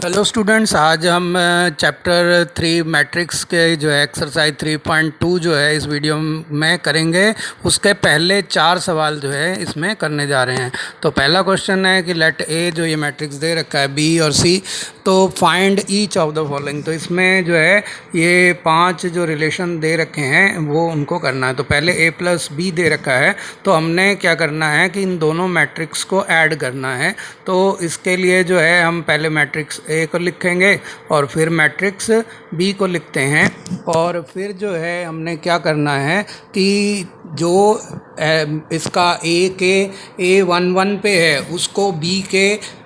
Hello students, आज हम chapter 3 matrix के जो है एक्सरसाइज 3.2 जो है इस वीडियो में करेंगे। उसके पहले 4 सवाल जो है इसमें करने जा रहे हैं। तो पहला क्वेश्चन है कि लेट ए, जो ये मैट्रिक्स दे रखा है बी और सी, तो find each of the following. तो इसमें जो है ये 5 जो रिलेशन दे रखे हैं वो उनको करना है। तो पहले ए प्लस बी दे रखा है, तो हमने क्या करना है कि इन दोनों मैट्रिक्स को ऐड करना है। तो इसके लिए जो है हम पहले मैट्रिक्स ए को लिखेंगे और फिर मैट्रिक्स बी को लिखते हैं, और फिर जो है हमने क्या करना है कि जो इसका ए के A11 पे है उसको बी के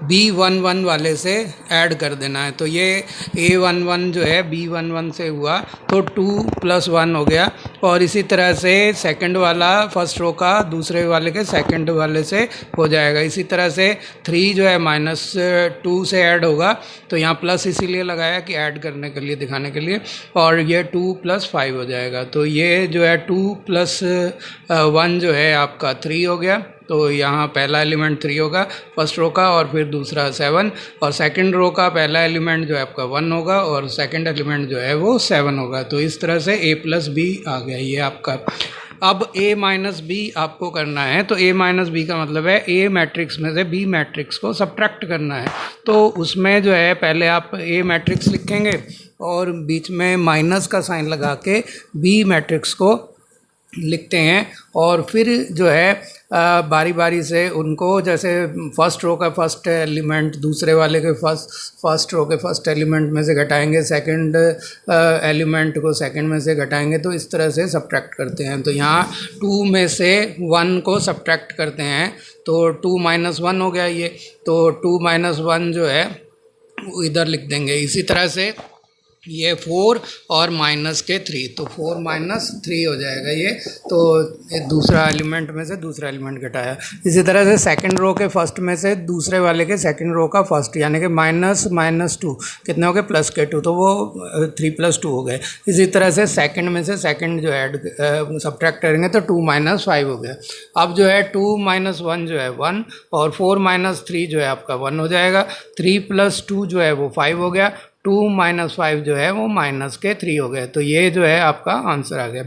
B11 वाले से ऐड कर देना है। तो ये A11 जो है B11 से हुआ तो 2 + 1 हो गया, और इसी तरह से सेकंड वाला फर्स्ट रो का दूसरे वाले के सेकंड वाले से हो जाएगा। इसी तरह से 3 जो है -2 से ऐड होगा, तो यहाँ प्लस इसीलिए लगाया कि ऐड करने के लिए, दिखाने के लिए, और ये 2 + 5 हो जाएगा। तो ये जो है 2 + 1 जो है आपका 3 हो गया। तो यहाँ पहला एलिमेंट 3 होगा फर्स्ट रो का, और फिर दूसरा 7, और सेकंड रो का पहला एलिमेंट जो है आपका 1 होगा और सेकंड एलिमेंट जो है वो 7 होगा। तो इस तरह से a + b आ गया ये आपका। अब a - b आपको करना है। तो a - b का मतलब है a मैट्रिक्स में से b मैट्रिक्स को सब्ट्रैक्ट करना है। तो उसमें जो है पहले आप a मैट्रिक्स लिखेंगे और बीच में माइनस का साइन लगा के b मैट्रिक्स को लिखते हैं, और फिर जो है बारी बारी से उनको, जैसे फर्स्ट रो का फर्स्ट एलिमेंट दूसरे वाले के फर्स्ट रो के फर्स्ट एलिमेंट में से घटाएंगे, सेकंड एलिमेंट को सेकंड में से घटाएंगे, तो इस तरह से सब्ट्रैक्ट करते हैं। तो यहाँ 2 में से 1 को सब्ट्रैक्ट करते हैं, तो 2 - 1 हो गया ये। तो 2 - 1 जो है वो इधर लिख देंगे। इसी तरह से ये 4 और -3, तो 4 - 3 हो जाएगा ये। तो दूसरा एलिमेंट में से दूसरा एलिमेंट घटाया। इसी तरह से सेकंड रो के फर्स्ट में से दूसरे वाले के सेकंड रो का फर्स्ट, यानी कि -2 कितने हो गए +2, तो वो 3 + 2 हो गए। इसी तरह से सेकंड में से सेकंड जो ऐड सब्ट्रैक्ट करेंगे तो 2 - 5 हो गया। अब जो है 2 - 1 जो है 1, और 4 - 3 जो है आपका 1 हो जाएगा। 3 + 2 जो है वो 5 हो गया। 2 - 5 जो है वो -3 हो गए। तो ये जो है आपका आंसर आ गया।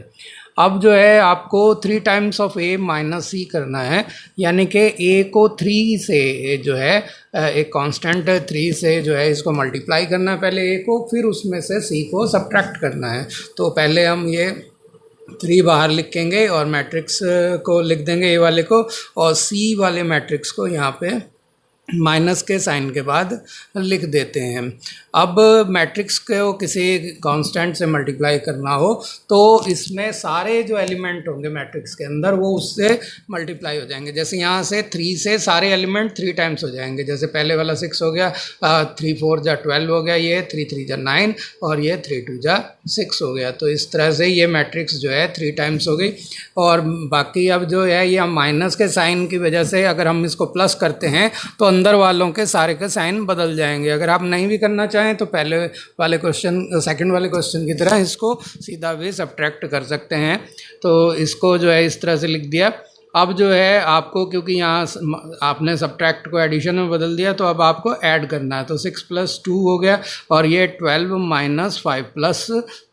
अब जो है आपको 3 टाइम्स ऑफ a - c करना है, यानी कि a को 3 से जो है एक कांस्टेंट 3 से जो है इसको मल्टीप्लाई करना है पहले a को, फिर उसमें से c को सब्ट्रैक्ट करना है। तो पहले हम ये 3 बाहर लिखेंगे और मैट्रिक्स को लिख देंगे a वाले को, और c वाले मैट्रिक्स को यहाँ पे माइनस के साइन के बाद लिख देते हैं। अब मैट्रिक्स को किसी कांस्टेंट से मल्टीप्लाई करना हो तो इसमें सारे जो एलिमेंट होंगे मैट्रिक्स के अंदर वो उससे मल्टीप्लाई हो जाएंगे। जैसे यहाँ से 3 से सारे एलिमेंट 3 टाइम्स हो जाएंगे। जैसे पहले वाला 6 हो गया, 3 × 4 = 12 हो गया, ये 3 × 3 = 9, और ये 3 × 2 = 6 हो गया। तो इस तरह से ये मैट्रिक्स जो है 3 टाइम्स हो गई। और बाकी अब जो है ये हम माइनस के साइन की वजह से अगर हम इसको प्लस करते हैं तो अंदर वालों के सारे के साइन बदल जाएंगे। अगर आप नहीं भी करना चाहें तो पहले वाले क्वेश्चन, सेकंड वाले क्वेश्चन की तरह इसको सीधा भी सब्ट्रैक्ट कर सकते हैं। तो इसको जो है इस तरह से लिख दिया। अब जो है आपको, क्योंकि यहाँ आपने सब्ट्रैक्ट को एडिशन में बदल दिया, तो अब आपको ऐड करना है। तो 6 + 2 हो गया, और ये 12 - 5 प्लस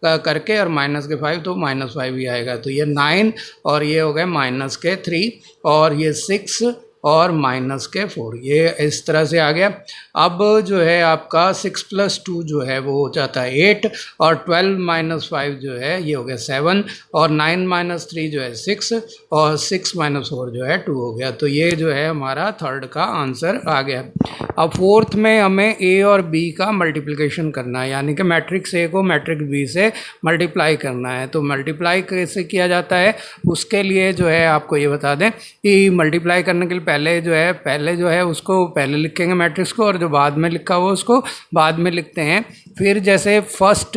करके और माइनस के 5, तो -5 ही आएगा। तो ये 9, और ये हो गया -3, और ये 6 और -4, ये इस तरह से आ गया। अब जो है आपका 6 + 2 जो है वो हो जाता है 8, और 12 - 5 जो है ये हो गया 7, और 9 - 3 जो है 6, और 6 - 4 जो है 2 हो गया। तो ये जो है हमारा थर्ड का आंसर आ गया। अब फोर्थ में हमें a और b का मल्टीप्लिकेशन करना है, यानी कि मैट्रिक्स a को मैट्रिक्स b से मल्टीप्लाई करना है। तो मल्टीप्लाई कैसे किया जाता है उसके लिए जो है आपको ये बता दें कि मल्टीप्लाई करने के लिए पहले जो है उसको पहले लिखेंगे मैट्रिक्स को, और जो बाद में लिखा हुआ उसको बाद में लिखते हैं। फिर जैसे फर्स्ट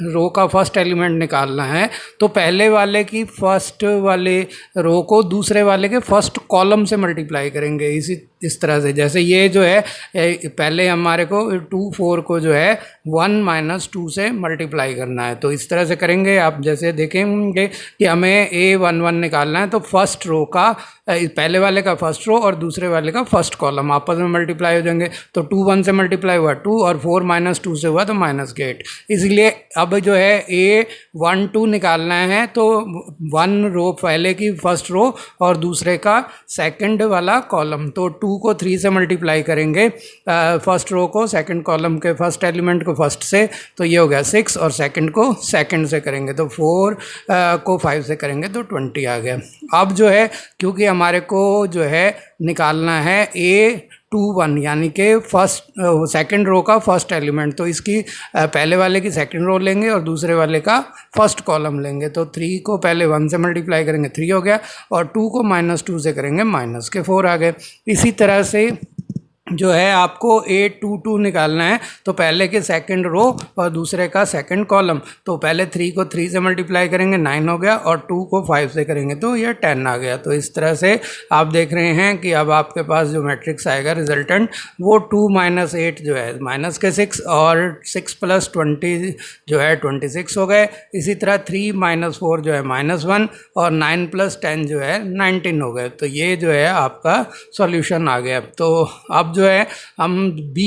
रो का फर्स्ट एलिमेंट निकालना है तो पहले वाले की फर्स्ट वाले रो को दूसरे वाले के फर्स्ट कॉलम से मल्टीप्लाई करेंगे। इसी इस तरह से, जैसे ये जो है पहले हमारे को 2 4 को जो है 1 माइनस 2 से मल्टीप्लाई करना है, तो इस तरह से करेंगे। आप जैसे देखेंगे कि हमें A11 निकालना है, तो फर्स्ट रो का पहले वाले का फर्स्ट रो और दूसरे वाले का फर्स्ट कॉलम आपस में मल्टीप्लाई हो जाएंगे। तो 2 1 से मल्टीप्लाई हुआ 2 और 4 माइनस 2 से हुआ तो -8। इसलिए अब जो है A12 निकालना है, तो 1 रो पहले की फर्स्ट रो और दूसरे का सेकंड वाला कॉलम, तो 2 को 3 से मल्टीप्लाई करेंगे फर्स्ट रो को सेकंड कॉलम के फर्स्ट एलिमेंट को फर्स्ट से, तो ये हो गया 6, और सेकंड को सेकंड से करेंगे तो 4 को 5 से करेंगे तो 20 आ गया। अब जो है क्योंकि हमारे को जो है निकालना है A21 यानी कि फर्स्ट सेकंड रो का फर्स्ट एलिमेंट, तो इसकी पहले वाले की सेकंड रो लेंगे और दूसरे वाले का फर्स्ट कॉलम लेंगे। तो 3 को पहले 1 से मल्टीप्लाई करेंगे 3 हो गया, और 2 को -2 से करेंगे -4 आ गए। इसी तरह से जो है आपको A22 निकालना है, तो पहले के सेकंड रो और दूसरे का सेकंड कॉलम, तो पहले 3 को 3 से मल्टीप्लाई करेंगे 9 हो गया, और 2 को 5 से करेंगे तो ये 10 आ गया। तो इस तरह से आप देख रहे हैं कि अब आपके पास जो मैट्रिक्स आएगा रिजल्टेंट वो 2 - 8 जो है माइनस के 6 और 6 + 20 जो है 26 हो गए। इसी तरह 3 - 4 जो है -1 और 9 + 10 जो है 19 हो गए। तो ये जो है आपका सॉल्यूशन आ गया। तो अब जो है हम B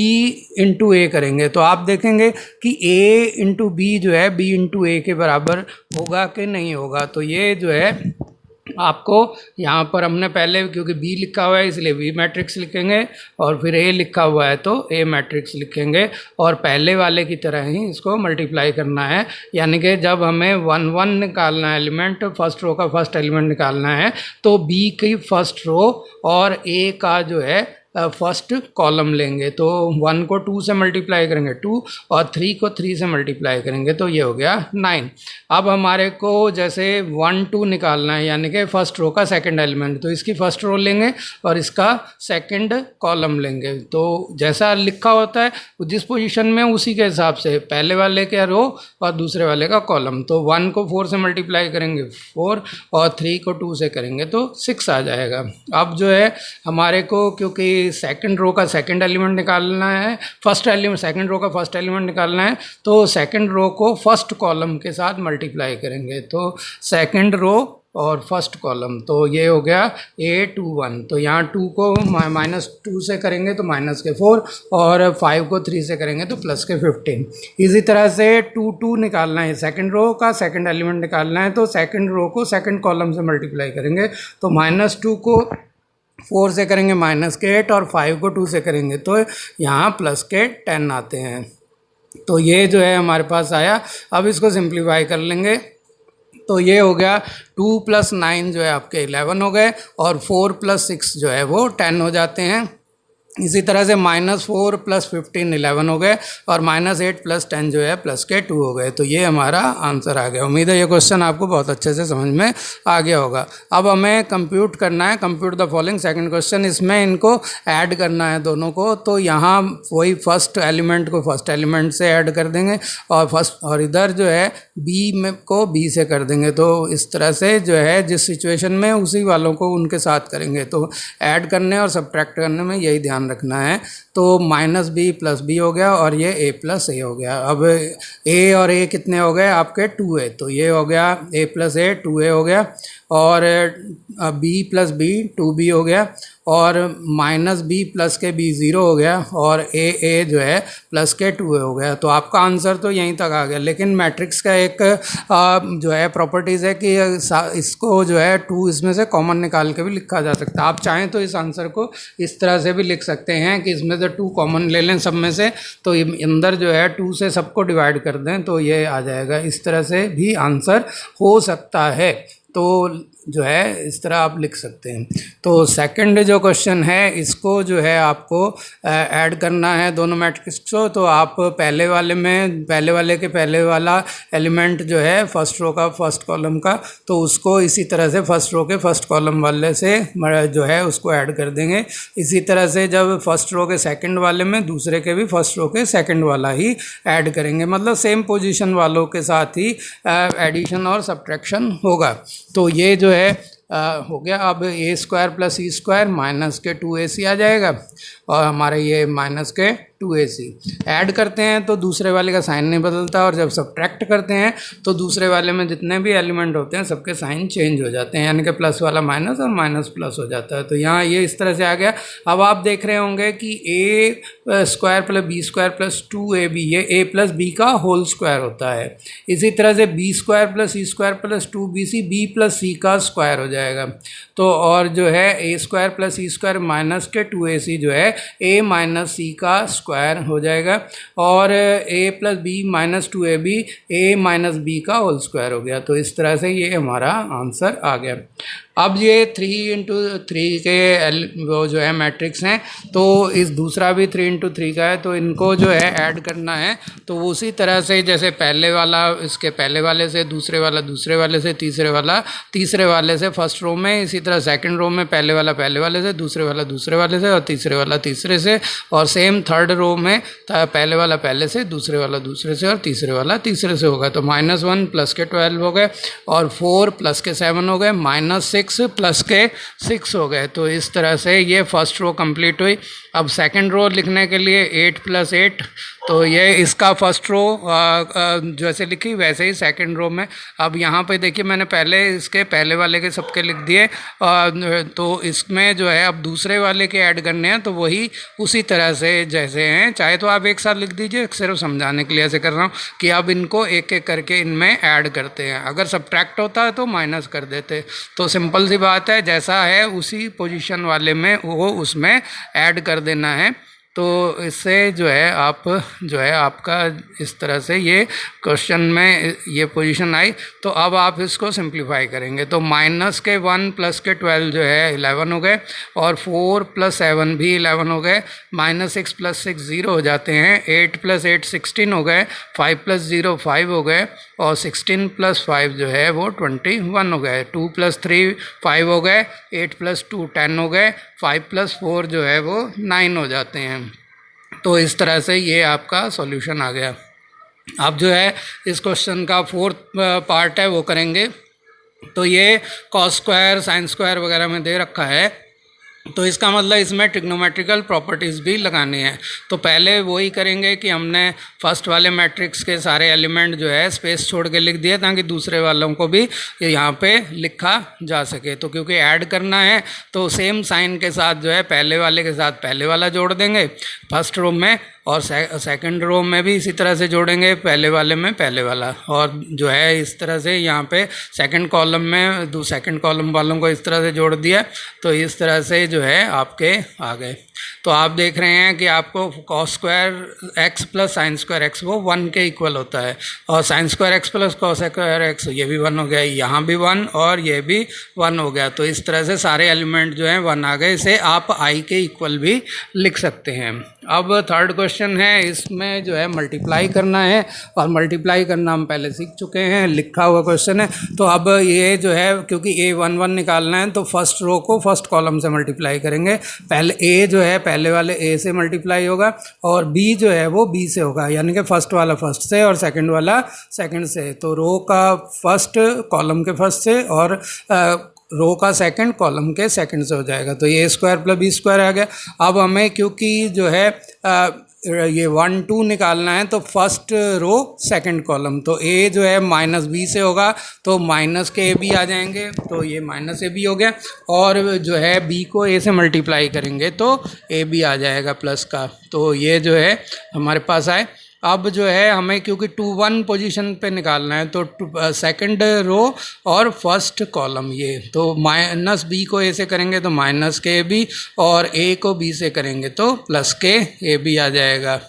× A करेंगे, तो आप देखेंगे कि A × B जो है B × A के बराबर होगा कि नहीं होगा। तो ये जो है आपको यहाँ पर हमने पहले क्योंकि B लिखा हुआ है इसलिए B मैट्रिक्स लिखेंगे, और फिर A लिखा हुआ है तो A मैट्रिक्स लिखेंगे, और पहले वाले की तरह ही इसको मल्टीप्लाई करना है। यानी कि जब हमें 1 1 निकालना है एलिमेंट, फर्स्ट रो का फर्स्ट एलिमेंट निकालना है, तो B की फर्स्ट रो और A का जो है फर्स्ट कॉलम लेंगे, तो 1 को 2 से मल्टीप्लाई करेंगे 2, और 3 को 3 से मल्टीप्लाई करेंगे तो ये हो गया 9। अब हमारे को जैसे 1 2 निकालना है यानी कि फर्स्ट रो का सेकंड एलिमेंट, तो इसकी फर्स्ट रो लेंगे और इसका सेकंड कॉलम लेंगे। तो जैसा लिखा होता है जिस पोजीशन में उसी के हिसाब से पहले वाले का रो और दूसरे वाले का कॉलम, तो 1 को 4 से मल्टीप्लाई करेंगे 4, और 3 को 2 से करेंगे तो 6 आ जाएगा। अब जो है हमारे को क्योंकि सेकंड रो का सेकंड एलिमेंट निकालना है, फर्स्ट एलिमेंट सेकंड रो का फर्स्ट एलिमेंट निकालना है, तो सेकंड रो को फर्स्ट कॉलम के साथ मल्टीप्लाई करेंगे, तो सेकंड रो और फर्स्ट कॉलम, तो ये हो गया A21। तो यहाँ 2 को -2 से करेंगे तो -4, और 5 को 3 से करेंगे तो +15। इसी तरह से 2 2 निकालना है, सेकंड रो का सेकंड एलिमेंट निकालना है, तो सेकंड रो को सेकंड कॉलम से मल्टीप्लाई करेंगे, तो -2 को 4 से करेंगे -8, और 5 को 2 से करेंगे तो यहाँ +10 आते हैं। तो ये जो है हमारे पास आया। अब इसको सिंप्लीफाई कर लेंगे, तो ये हो गया 2 + 9 जो है आपके 11 हो गए, और 4 + 6 जो है वो 10 हो जाते हैं। इसी तरह से -4 + 15 11 हो गए, और -8 + 10 जो है +2 हो गए। तो ये हमारा आंसर आ गया। उम्मीद है ये क्वेश्चन आपको बहुत अच्छे से समझ में आ गया होगा। अब हमें कंप्यूट करना है, compute the following second question. इसमें इनको ऐड करना है दोनों को, तो यहाँ वही फर्स्ट एलिमेंट को फर्स्ट एलिमेंट से ऐड कर देंगे, और इधर जो है B में को B से कर देंगे। तो इस तरह से जो है जिस सिचुएशन में उसी वालों को उनके साथ करेंगे। तो ऐड करने और सब्ट्रैक्ट करने में यही ध्यान रखना है। तो -B + B हो गया, और ये A + A हो गया। अब A और A कितने हो गए आपके 2A, तो ये हो गया A + A 2A हो गया, और B + B 2B हो गया, और -B + के B 0 हो गया, और A जो है +के 2A हो गया। तो आपका आंसर तो यहीं तक आ गया। लेकिन मैट्रिक्स का एक जो है प्रॉपर्टीज़ है कि इसको जो है 2 इसमें से कॉमन निकाल के भी लिखा जा सकता है। आप चाहें तो इस आंसर को इस तरह से भी लिख सकते हैं कि इसमें से 2 कॉमन ले लें सब में से, तो अंदर जो है 2 से सबको डिवाइड कर दें तो ये आ जाएगा। इस तरह से भी आंसर हो सकता है। तो जो है इस तरह आप लिख सकते हैं। तो सेकंड जो क्वेश्चन है इसको जो है आपको ऐड करना है दोनों मैट्रिक्स को। तो आप पहले वाले में पहले वाला एलिमेंट जो है फर्स्ट रो का फर्स्ट कॉलम का, तो उसको इसी तरह से फर्स्ट रो के फर्स्ट कॉलम वाले से जो है उसको ऐड कर देंगे। इसी तरह से जब फर्स्ट रो के सेकंड वाले में दूसरे के भी फर्स्ट रो के सेकंड वाला ही ऐड करेंगे, मतलब सेम पोजीशन वालों के साथ ही एडिशन और सब्ट्रैक्शन होगा। तो ये जो है हो गया। अब ए square plus E square minus के 2ac आ जाएगा और हमारे ये माइनस के 2ac ऐड करते हैं तो दूसरे वाले का साइन नहीं बदलता, और जब सब्ट्रैक्ट करते हैं तो दूसरे वाले में जितने भी एलिमेंट होते हैं सबके साइन चेंज हो जाते हैं, यानी कि प्लस वाला माइनस और माइनस प्लस हो जाता है। तो यहाँ ये इस तरह से आ गया। अब आप देख रहे होंगे कि A square plus B square plus 2ab ये ए प्लस बी का होल स्क्वायर होता है। इसी तरह से B square plus E square plus 2bc B plus C का स्क्वायर हो जाएगा। तो और जो है A square plus E square minus के 2ac जो है ए माइनस सी का स्क्वायर हो जाएगा, और ए प्लस बी माइनस 2ab ए माइनस बी का होल स्क्वायर हो गया। तो इस तरह से ये हमारा आंसर आ गया। अब ये 3×3 के वो जो है मैट्रिक्स हैं, तो इस दूसरा भी 3×3 का है, तो इनको जो है ऐड करना है। तो उसी तरह से जैसे पहले वाला इसके पहले वाले से, दूसरे वाला दूसरे वाले से, तीसरे वाले से फर्स्ट रो में, इसी तरह सेकंड रो में पहले वाला पहले वाले से, दूसरे वाला दूसरे वाले से और तीसरे वाला तीसरे से, और सेम थर्ड रो में पहले वाला पहले से, दूसरे वाला दूसरे से और तीसरे वाला तीसरे से होगा। तो -1 प्लस के 12 हो गए, और 4 प्लस के 7 हो गए, -6 प्लस के 6 हो गए। तो इस तरह से ये फर्स्ट रो कंप्लीट हुई। अब सेकंड रो लिखने के लिए 8 + 8, तो ये इसका फर्स्ट रो जैसे लिखी वैसे ही सेकंड रो में। अब यहाँ पे देखिए मैंने पहले इसके पहले वाले के सबके लिख दिए, तो इसमें जो है अब दूसरे वाले के ऐड करने हैं, तो वही उसी तरह से जैसे हैं। चाहे तो आप एक साथ लिख दीजिए, सिर्फ समझाने के लिए ऐसे कर रहा हूँ कि अब इनको एक एक करके इनमें ऐड करते हैं। अगर सब्ट्रैक्ट होता है तो माइनस कर देते। तो सिंपल सी बात है, जैसा है उसी पोजीशन वाले में वो उसमें ऐड कर देना है। तो इससे जो है आप जो है आपका इस तरह से ये क्वेश्चन में ये पोजीशन आई। तो अब आप इसको सिंप्लीफाई करेंगे तो -1 प्लस के 12 जो है 11 हो गए, और 4 + 7 भी 11 हो गए, -6 + 6 0 हो जाते हैं, 8 + 8 16 हो गए, 5 + 0 5 हो गए, और 16 + 5 जो है वो 21 हो गए, 2 + 3 5 हो गए, 8 + 2 10 हो गए, 5 + 4 जो है वो 9 हो जाते हैं। तो इस तरह से ये आपका सॉल्यूशन आ गया। अब जो है इस क्वेश्चन का 4th पार्ट है वो करेंगे। तो ये कॉस स्क्वायर साइन स्क्वायर वगैरह में दे रखा है, तो इसका मतलब इसमें ट्रिग्नोमेट्रिकल प्रॉपर्टीज़ भी लगानी है। तो पहले वही करेंगे कि हमने फर्स्ट वाले मैट्रिक्स के सारे एलिमेंट जो है स्पेस छोड़ के लिख दिए, ताकि दूसरे वालों को भी यहाँ पे लिखा जा सके। तो क्योंकि ऐड करना है तो सेम साइन के साथ जो है पहले वाले के साथ पहले वाला जोड़ देंगे फर्स्ट रो में, और सेकंड रो में भी इसी तरह से जोड़ेंगे, पहले वाले में पहले वाला, और जो है इस तरह से यहाँ पे सेकंड कॉलम में सेकंड कॉलम वालों को इस तरह से जोड़ दिया। तो इस तरह से जो है आपके आ गए। तो आप देख रहे हैं कि आपको cos square x plus sine square x वो 1 के इक्वल होता है, और sine square x plus cos square x ये भी 1 हो गया, यहाँ भी 1 और ये भी 1 हो गया। तो इस तरह से सारे एलिमेंट जो हैं 1 आ गए। इसे आप आई के इक्वल भी लिख सकते हैं। अब थर्ड क्वेश्चन है, इसमें जो है मल्टीप्लाई करना है, और मल्टीप्लाई करना हम पहले सीख चुके हैं, लिखा हुआ क्वेश्चन है। तो अब ये जो है क्योंकि A11 निकालना है तो फर्स्ट रो को फर्स्ट कॉलम से मल्टीप्लाई करेंगे। पहले A जो है पहले वाले A से मल्टीप्लाई होगा, और B जो है वो B से होगा, यानी कि फर्स्ट वाला फर्स्ट से और सेकंड वाला सेकंड से। तो रो का फर्स्ट कॉलम के फर्स्ट से और रो का सेकंड कॉलम के सेकंड से हो जाएगा। तो ये A² + B² आ गया। अब हमें क्योंकि जो है ये 1 2 निकालना है तो फर्स्ट रो सेकंड कॉलम, तो A जो है -B से होगा तो माइनस के AB आ जाएंगे, तो ये -AB हो गया। और जो है B को A से मल्टीप्लाई करेंगे तो AB आ जाएगा प्लस का। तो ये जो है हमारे पास आए। अब जो है हमें क्योंकि 2 1 पोजीशन पे निकालना है तो सेकंड रो और फर्स्ट कॉलम ये, तो -B को A से करेंगे तो माइनस के AB, और A को B से करेंगे तो प्लस के AB आ जाएगा।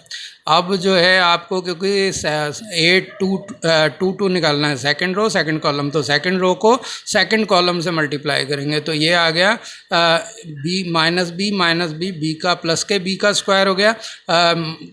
अब जो है आपको क्योंकि 8 2 2 निकालना है सेकंड रो सेकंड कॉलम, तो सेकंड रो को सेकंड कॉलम से मल्टीप्लाई करेंगे तो ये आ गया -B B का प्लस के B का स्क्वायर हो गया,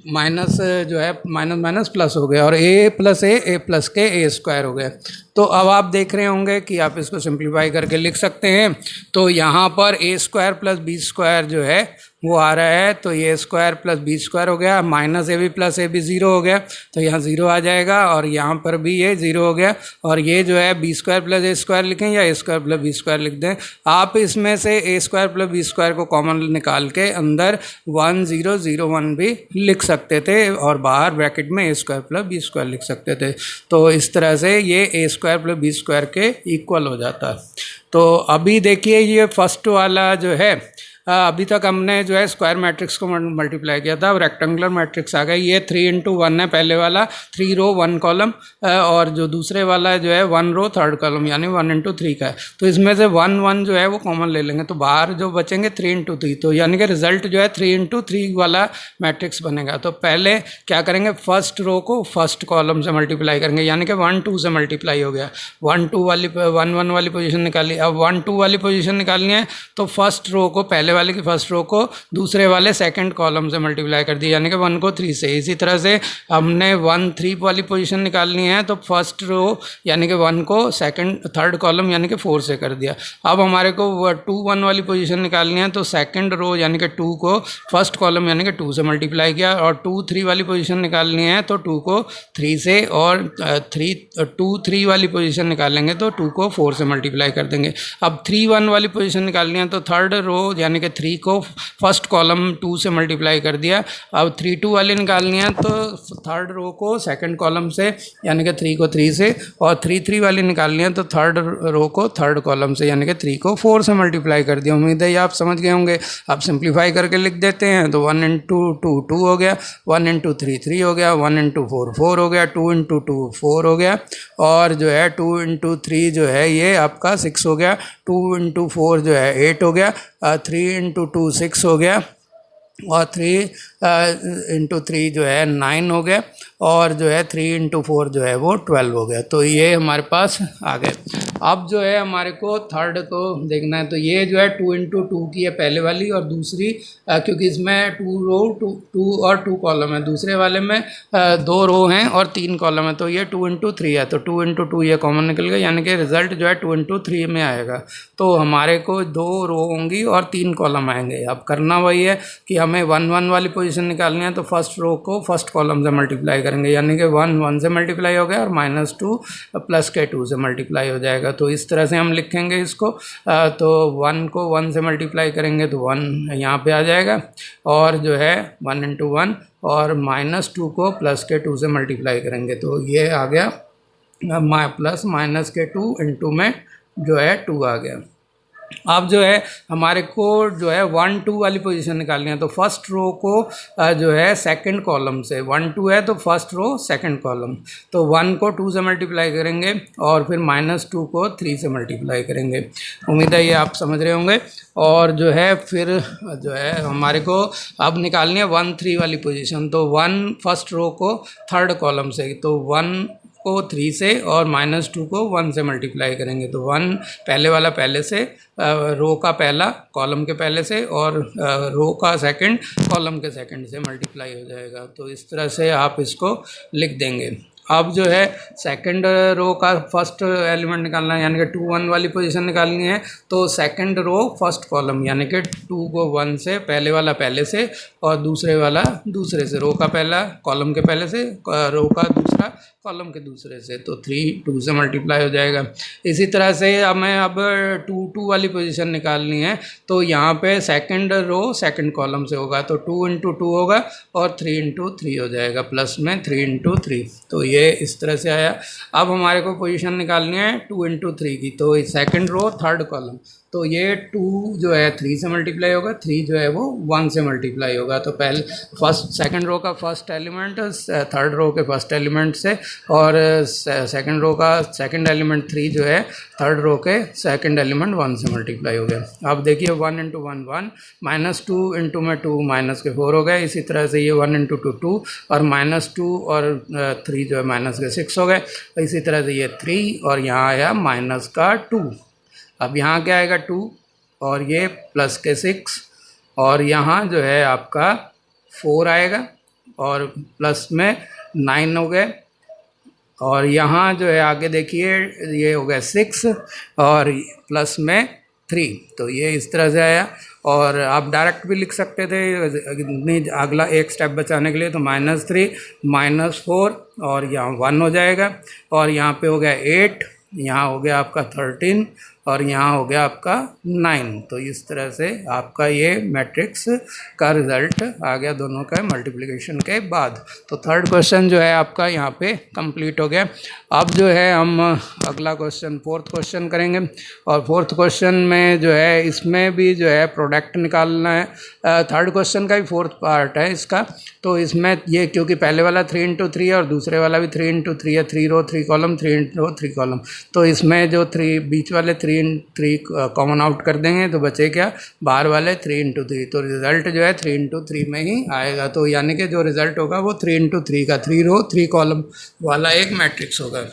माइनस जो है माइनस प्लस हो गया, और A प्लस के A² हो गया। तो अब आप देख रहे होंगे कि आप इसको सिंप्लीफाई करके लिख सकते हैं। तो यहाँ पर A² + B² जो है वो आ रहा है, तो ये स्क्वायर प्लस बी स्क्वायर हो गया, minus a b plus a b zero हो गया, तो यहाँ ज़ीरो आ जाएगा, और यहाँ पर भी ये ज़ीरो हो गया, और ये जो है बी स्क्वायर प्लस ए स्क्वायर लिखें या ए स्क्वायर प्लस बी स्क्वायर लिख दें। आप इसमें से ए स्क्वायर प्लस बी स्क्वायर को कॉमन निकाल के अंदर 1001 भी लिख सकते थे, और बाहर ब्रैकेट में ए स्क्वायर प्लस बी स्क्वायर लिख सकते थे। तो इस तरह से ये ए स्क्वायर प्लस बी स्क्वायर के इक्वल हो जाता है। तो अभी देखिए ये फर्स्ट वाला जो है, अभी तक हमने जो है स्क्वायर मैट्रिक्स को मल्टीप्लाई किया था, अब रेक्टेंगुलर मैट्रिक्स आ गया। ये 3×1 है पहले वाला, 3 रो 1 कॉलम, और जो दूसरे वाला जो है 1 रो 3rd कॉलम, यानी 1×3 का है। तो इसमें से 1 जो है वो कॉमन ले लेंगे, तो बाहर जो बचेंगे 3×3, तो यानी कि रिजल्ट जो है 3×3 वाला मैट्रिक्स बनेगा। तो पहले क्या करेंगे, फर्स्ट रो को फर्स्ट कॉलम से मल्टीप्लाई करेंगे, यानी कि 1 2 से मल्टीप्लाई हो गया। 1 2 वाली 1 1 वाली पोजीशन निकाली। अब 1 2 वाली पोजीशन निकालनी है, तो फर्स्ट रो को, पहले वाले की फर्स्ट रो को दूसरे वाले सेकंड कॉलम से मल्टीप्लाई कर दिया, यानी कि 1 को 3 से। इसी तरह से हमने 1 3 वाली पोजीशन निकालनी है, तो फर्स्ट रो यानी कि 1 को थर्ड कॉलम यानी कि 4 से कर दिया। अब हमारे को 2 1 वाली पोजीशन निकालनी है, तो सेकंड रो यानी कि 2 को फर्स्ट कॉलम यानी कि 2 से मल्टीप्लाई किया, और 2 3 वाली पोजीशन निकालनी है, तो 2 को 3 से, और 2 3 वाली पोजीशन निकालेंगे तो 2 को 4 से मल्टीप्लाई कर देंगे। अब 3 1 वाली पोजीशन निकालनी है, तो थर्ड रो यानी कि 3 को फर्स्ट कॉलम 2 से मल्टीप्लाई कर दिया। अब 3 2 वाली निकालनी है, तो थर्ड रो को सेकंड कॉलम से यानी कि 3 को 3 से, और 3 3 वाली निकालनी है, तो थर्ड रो को थर्ड कॉलम से यानी कि 3 को 4 से मल्टीप्लाई कर दिया। उम्मीद है ये आप समझ गए होंगे। आप सिंप्लीफाई करके लिख देते हैं, तो 1 × 2 2 हो गया, 1 × 3 3 हो गया, 1 × 4 4 हो गया, 2 × 2 4 हो गया, और जो है 2 × 3 जो है ये आपका 6 हो गया, 2 × 4 जो है 8 हो गया, 3 × 2 6 हो गया, और 3 × 3 जो है 9 हो गया, और जो है 3 × 4 जो है वो 12 हो गया। तो ये हमारे पास आ गए। अब जो है हमारे को थर्ड को देखना है, तो ये जो है 2 × 2 की है पहले वाली, और दूसरी क्योंकि इसमें 2 रो 2 और 2 कॉलम है, दूसरे वाले में 2 रो हैं और 3 कॉलम है, तो ये 2 × 3 है, तो 2 × 2 ये कॉमन निकल गया, यानी कि रिजल्ट जो है 2 × 3 में आएगा। तो हमारे को 2 रो होंगी और 3 कॉलम आएंगे। अब करना वही है कि हमें 1 1 वाली पोजीशन निकालनी है, तो फर्स्ट रो को फर्स्ट कॉलम से मल्टीप्लाई करेंगे, यानी कि 1 1 से मल्टीप्लाई हो गया, और -2 प्लस के 2 से मल्टीप्लाई हो जाएगा। तो इस तरह से हम लिखेंगे इसको। तो 1 को 1 से मल्टीप्लाई करेंगे तो 1 यहाँ पे आ जाएगा, और जो है 1 × 1, और -2 को प्लस के 2 से मल्टीप्लाई करेंगे, तो ये आ गया प्लस माइनस के 2 इंटू में जो है 2 आ गया। अब जो है हमारे को जो है 1 2 वाली पोजीशन निकालनी है, तो फर्स्ट रो को जो है सेकंड कॉलम से, 1 2 है तो फर्स्ट रो सेकंड कॉलम, तो 1 को 2 से मल्टीप्लाई करेंगे, और फिर -2 को 3 से मल्टीप्लाई करेंगे। उम्मीद है ये आप समझ रहे होंगे। और जो है फिर जो है हमारे को अब निकालनी है 1 3 वाली पोजीशन, तो 1 फर्स्ट रो को थर्ड कॉलम से, तो 1 को 3 से और -2 को 1 से मल्टीप्लाई करेंगे, तो 1 पहले वाला पहले से, रो का पहला कॉलम के पहले से, और रो का सेकंड कॉलम के सेकंड से मल्टीप्लाई हो जाएगा। तो इस तरह से आप इसको लिख देंगे। अब जो है सेकंड रो का फर्स्ट एलिमेंट निकालना है, यानी कि 2 1 वाली पोजीशन निकालनी है, तो सेकंड रो फर्स्ट कॉलम यानी कि 2 को 1 से, पहले वाला पहले से और दूसरे वाला दूसरे से, रो का पहला कॉलम के पहले से, रो का दूसरा कॉलम के दूसरे से, तो 3 2 से मल्टीप्लाई हो जाएगा। इसी तरह से हमें अब 2 2 वाली पोजीशन निकालनी है, तो यहाँ पे सेकंड रो सेकंड कॉलम से होगा, तो 2 × 2 होगा और 3 × 3 हो जाएगा, प्लस में 3 × 3, तो ये इस तरह से आया। अब हमारे को पोजीशन निकालनी है 2 × 3 की, तो सेकंड रो थर्ड कॉलम, तो ये 2 जो है 3 से मल्टीप्लाई होगा, 3 जो है वो 1 से मल्टीप्लाई होगा, तो पहले फर्स्ट सेकंड रो का फर्स्ट एलिमेंट थर्ड रो के फर्स्ट एलिमेंट से, और सेकंड रो का सेकंड एलिमेंट 3 जो है थर्ड रो के सेकंड एलिमेंट 1 से मल्टीप्लाई हो गया। अब देखिए 1 × 1 1, -2 इंटू में 2 -4 हो गए। इसी तरह से ये 1 × 2 2, और -2 और 3 जो है -6 हो गए। इसी तरह से ये 3, और यहाँ आया -2। अब यहाँ क्या आएगा 2, और ये प्लस के 6, और यहाँ जो है आपका 4 आएगा, और प्लस में 9 हो गए, और यहाँ जो है आगे देखिए ये हो गया 6, और प्लस में 3। तो ये इस तरह से आया। और आप डायरेक्ट भी लिख सकते थे नहीं, अगला एक स्टेप बचाने के लिए, तो -3 -4 और यहाँ 1 हो जाएगा, और यहाँ पे हो गया 8, यहाँ हो गया आपका 13 और यहाँ हो गया आपका 9। तो इस तरह से आपका ये मैट्रिक्स का रिज़ल्ट आ गया दोनों का मल्टीप्लिकेशन के बाद। तो थर्ड क्वेश्चन जो है आपका यहाँ पे कंप्लीट हो गया। अब जो है हम अगला क्वेश्चन फोर्थ क्वेश्चन करेंगे, और फोर्थ क्वेश्चन में जो है इसमें भी जो है प्रोडक्ट निकालना है। थर्ड क्वेश्चन का ही फोर्थ पार्ट है इसका। तो इसमें ये क्योंकि पहले वाला 3 इंटू 3 है और दूसरे वाला भी 3 इंटू 3 है, 3 रो 3 कॉलम, 3 रो 3 कॉलम। तो इसमें जो 3 बीच वाले 3 3 कॉमन आउट कर देंगे तो बचे क्या, बाहर वाले 3 इंटू 3। तो रिजल्ट जो है 3 इंटू 3 में ही आएगा। तो यानी कि जो रिजल्ट होगा वो 3 इंटू 3 का 3 रो 3 कॉलम वाला एक मैट्रिक्स होगा।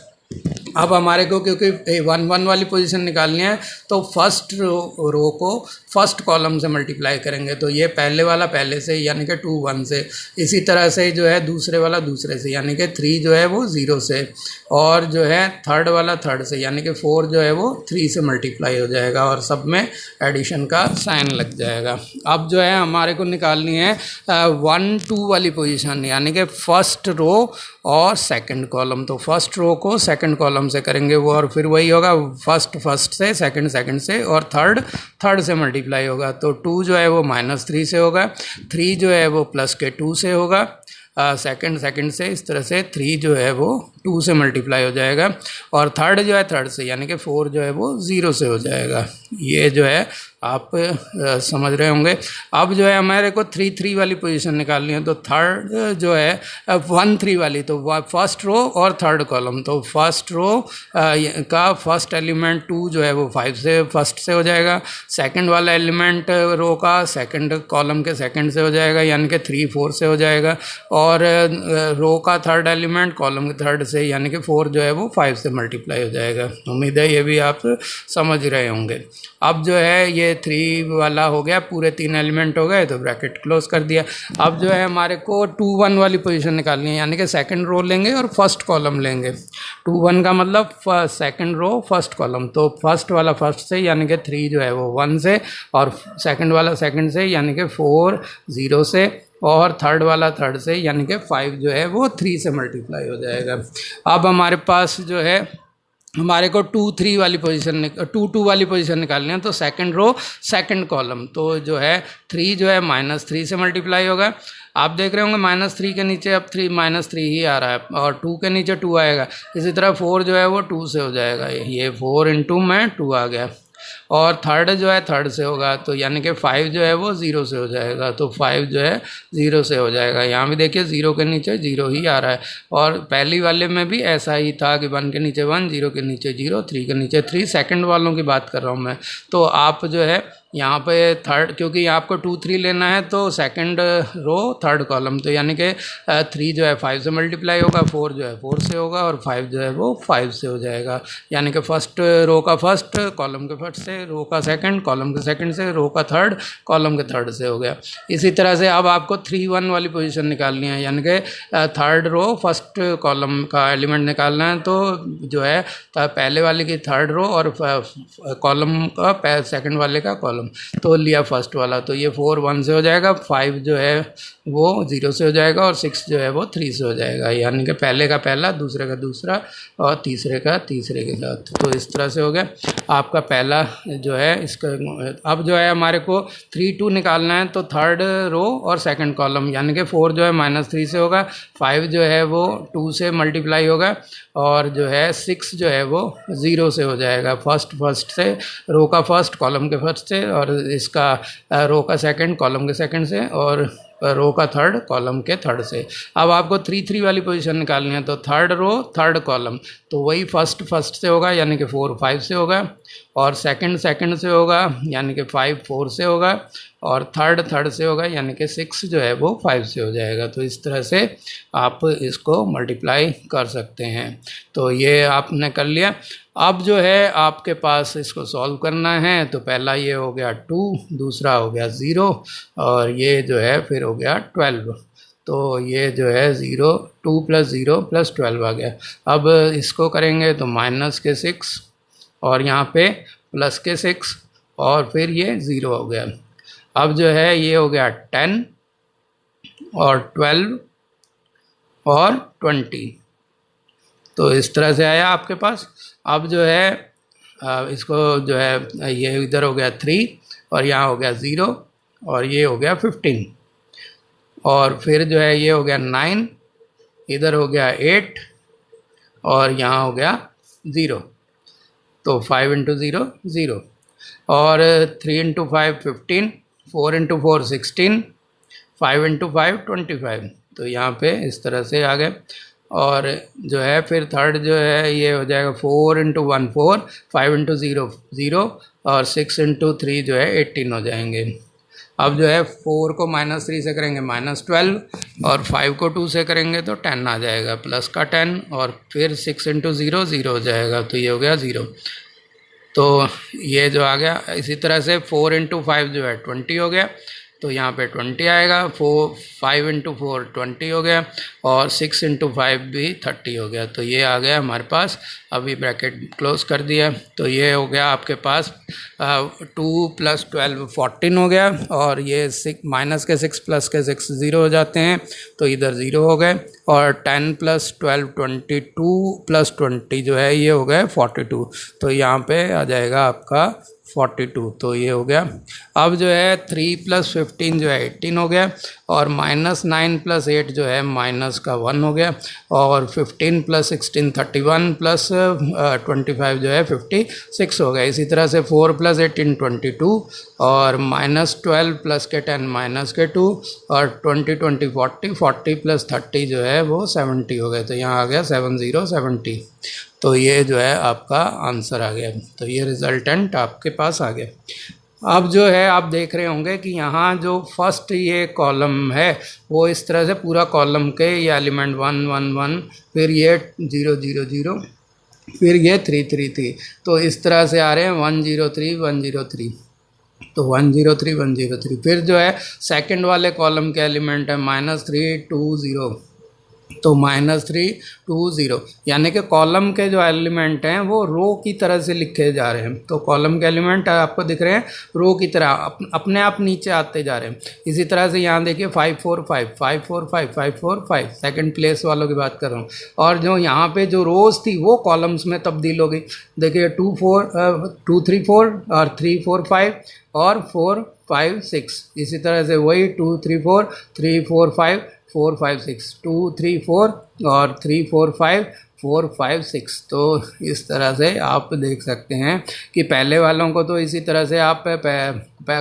अब हमारे को क्योंकि 1 1 वाली पोजीशन निकालनी है तो फर्स्ट रो को फर्स्ट कॉलम से मल्टीप्लाई करेंगे। तो ये पहले वाला पहले से यानी कि 2 1 से, इसी तरह से जो है दूसरे वाला दूसरे से यानी कि 3 जो है वो 0 से, और जो है थर्ड वाला थर्ड से यानी कि 4 जो है वो 3 से मल्टीप्लाई हो जाएगा और सब में एडिशन का साइन लग जाएगा। अब जो है हमारे को निकालनी है 1 2 वाली पोजीशन यानी कि फर्स्ट रो और सेकंड कॉलम। तो फर्स्ट रो को सेकंड कॉलम से करेंगे वो, और फिर वही होगा फर्स्ट फर्स्ट से, सेकंड सेकंड से, और थर्ड थर्ड से मल्टीप्लाई होगा। तो 2 जो है वो -3 से होगा, 3 जो है वो प्लस के 2 से होगा, सेकंड सेकंड से, इस तरह से 3 जो है वो 2 से मल्टीप्लाई हो जाएगा, और थर्ड जो है थर्ड से यानी कि 4 जो है वो 0 से हो जाएगा। ये जो है आप समझ रहे होंगे। अब जो है हमारे को 3 3 वाली पोजीशन निकालनी है। तो थर्ड जो है 1 3 वाली, तो फर्स्ट रो और थर्ड कॉलम। तो फर्स्ट रो का फर्स्ट एलिमेंट 2 जो है वो 5 से फर्स्ट से हो जाएगा, सेकंड वाला एलिमेंट रो का सेकंड कॉलम के सेकंड से हो जाएगा यानी कि 3 4 से हो जाएगा, और रो का थर्ड एलिमेंट कॉलम के थर्ड से यानी कि 4 जो है वो 5 से मल्टीप्लाई हो जाएगा। उम्मीद है ये भी आप समझ रहे होंगे। अब जो है ये 3 वाला हो गया, पूरे 3 एलिमेंट हो गए तो ब्रैकेट क्लोज कर दिया। अब जो है हमारे को 2 1 वाली पोजीशन निकालनी है यानी कि सेकंड रो लेंगे और फर्स्ट कॉलम लेंगे। 2 1 का मतलब सेकंड रो फर्स्ट कॉलम। तो फर्स्ट वाला फर्स्ट से यानी कि 3 जो है वो 1 से, और सेकंड वाला सेकंड से यानी कि 4 0 से, और थर्ड वाला थर्ड से यानी कि 5 जो है वो 3 से मल्टीप्लाई हो जाएगा। अब हमारे पास जो है हमारे को 2 3 वाली पोजीशन 2 2 वाली पोजीशन निकालनी है। तो सेकंड रो सेकंड कॉलम, तो जो है 3 जो है -3 से मल्टीप्लाई होगा। आप देख रहे होंगे -3 के नीचे अब -3 ही आ रहा है, और 2 के नीचे 2 आएगा। इसी तरह 4 जो है वो 2 से हो जाएगा, ये 4 इंटू में 2 आ गया, और थर्ड जो है थर्ड से होगा तो यानी कि 5 जो है वो 0 से हो जाएगा। तो 5 जो है 0 से हो जाएगा। यहाँ भी देखिए 0 के नीचे 0 ही आ रहा है, और पहली वाले में भी ऐसा ही था कि 1 के नीचे 1, 0 के नीचे 0, 3 के नीचे 3। सेकंड वालों की बात कर रहा हूँ मैं। तो आप जो है यहाँ पे थर्ड, क्योंकि आपको 2 3 लेना है तो सेकंड रो थर्ड कॉलम, तो यानी कि 3 जो है 5 से मल्टीप्लाई होगा, 4 जो है 4 से होगा, और 5 जो है वो 5 से हो जाएगा। यानी कि फर्स्ट रो का फर्स्ट, कॉलम के फर्स्ट से, रो का सेकंड, कॉलम के सेकंड से, रो का थर्ड, कॉलम के थर्ड से हो गया। इसी तरह से अब आपको 3 1 वाली पोजीशन निकालनी है यानी कि थर्ड रो फर्स्ट कॉलम का एलिमेंट निकालना है। तो जो है पहले वाले की थर्ड रो और कॉलम का सेकंड वाले का कॉलम, तो लिया फर्स्ट वाला, तो ये 4 1 से हो जाएगा, 5 जो है वो 0 से हो जाएगा, और 6 जो है वो 3 से हो जाएगा। यानी कि पहले का पहला, दूसरे का दूसरा, और तीसरे का तीसरे के साथ। तो इस तरह से हो गया आपका पहला जो है इसका। अब जो है हमारे को 3 2 निकालना है। तो थर्ड रो और सेकंड कॉलम यानी कि 4 जो है -3 से होगा, 5 जो है वो 2 से मल्टीप्लाई होगा, और जो है 6 जो है वो 0 से हो जाएगा। फर्स्ट फर्स्ट से, रो का फर्स्ट कॉलम के फर्स्ट से, और इसका रो का सेकंड कॉलम के सेकंड से, और रो का थर्ड कॉलम के थर्ड से। अब आपको 3 3 वाली पोजीशन निकालनी है। तो थर्ड रो थर्ड कॉलम, तो वही फर्स्ट फर्स्ट से होगा यानी कि 4 5 से होगा, और सेकंड सेकंड से होगा यानी कि 5 4 से होगा, और थर्ड थर्ड से होगा यानी कि 6 जो है वो 5 से हो जाएगा। तो इस तरह से आप इसको मल्टीप्लाई कर सकते हैं। तो ये आपने कर लिया। अब जो है आपके पास इसको सॉल्व करना है। तो पहला ये हो गया 2, दूसरा हो गया 0, और ये जो है फिर हो गया 12। तो ये जो है 0 2 + 0 + 12 आ गया। अब इसको करेंगे तो -6, और यहाँ पे +6, और फिर ये 0 हो गया। अब जो है ये हो गया 10 और 12 और 20। तो इस तरह से आया आपके पास। अब जो है इसको जो है ये इधर हो गया 3 और यहाँ हो गया 0 और ये हो गया 15 और फिर जो है ये हो गया 9, इधर हो गया 8 और यहाँ हो गया 0। तो 5 इंटू 0 0 और 3 इंटू 5 15, 4 इंटू 4 16, 5 इंटू 5 25। तो यहाँ पे इस तरह से आ गए। और जो है फिर थर्ड जो है ये हो जाएगा 4 इंटू 1 4, 5 इंटू 0 0 और 6 इंटू 3 जो है 18 हो जाएंगे। अब जो है 4 को -3 से करेंगे -12 और 5 को 2 से करेंगे तो 10 आ जाएगा, प्लस का 10 और फिर 6 इंटू 0 0 हो जाएगा, तो ये हो गया 0। तो ये जो आ गया। इसी तरह से 4 इंटू 5 जो है 20 हो गया, तो यहाँ पे 20 आएगा। 5 इंटू 4 20 हो गया और 6 इंटू 5 भी 30 हो गया। तो ये आ गया हमारे पास। अभी ब्रैकेट क्लोज कर दिया, तो ये हो गया आपके पास 2 + 12 14 हो गया और ये माइनस के 6 प्लस के 6 0 हो जाते हैं, तो इधर 0 हो गए। और 10 + 12 22 + 20 जो है ये हो गए 42। तो यहाँ पे आ जाएगा आपका 42। तो ये हो गया। अब जो है 3 + 15 जो है 18 हो गया और -9 + 8 जो है -1 हो गया और 15 + 16 31 + 25 जो है 56 हो गया। इसी तरह से 4 + 18 22 और -12 + के 10 -2 और 20 20 40 40 + 30 जो है वो 70 हो गए। तो यहाँ आ गया 70 70। तो ये जो है आपका आंसर आ गया। तो ये रिजल्टेंट आपके पास आ गया। अब जो है आप देख रहे होंगे कि यहाँ जो फर्स्ट ये कॉलम है वो इस तरह से पूरा कॉलम के ये एलिमेंट 1 1 1, फिर ये 0 0 0, फिर ये 3 3 3। तो इस तरह से आ रहे हैं 1 0 3 1 0 3। तो 1 0 3 1 0 3। फिर जो है सेकंड वाले कॉलम के एलिमेंट है -3 2 0। तो -3 2 0, यानी कि कॉलम के जो एलिमेंट हैं वो रो की तरह से लिखे जा रहे हैं। तो कॉलम के एलिमेंट आपको दिख रहे हैं रो की तरह अपने आप नीचे आते जा रहे हैं। इसी तरह से यहाँ देखिए 5 4 5 5 4 5 5 4 5, सेकंड प्लेस वालों की बात कर रहा हूँ। और जो यहाँ पे जो रोज थी वो कॉलम्स में तब्दील हो गई। देखिए 2 3 4 और 3 4 5 और 4 5 6। इसी तरह से वही 2 3 4 3 4 5 4 5 6 2 3 4 और 3 4 5 4 5 6। तो इस तरह से आप देख सकते हैं कि पहले वालों को तो इसी तरह से आप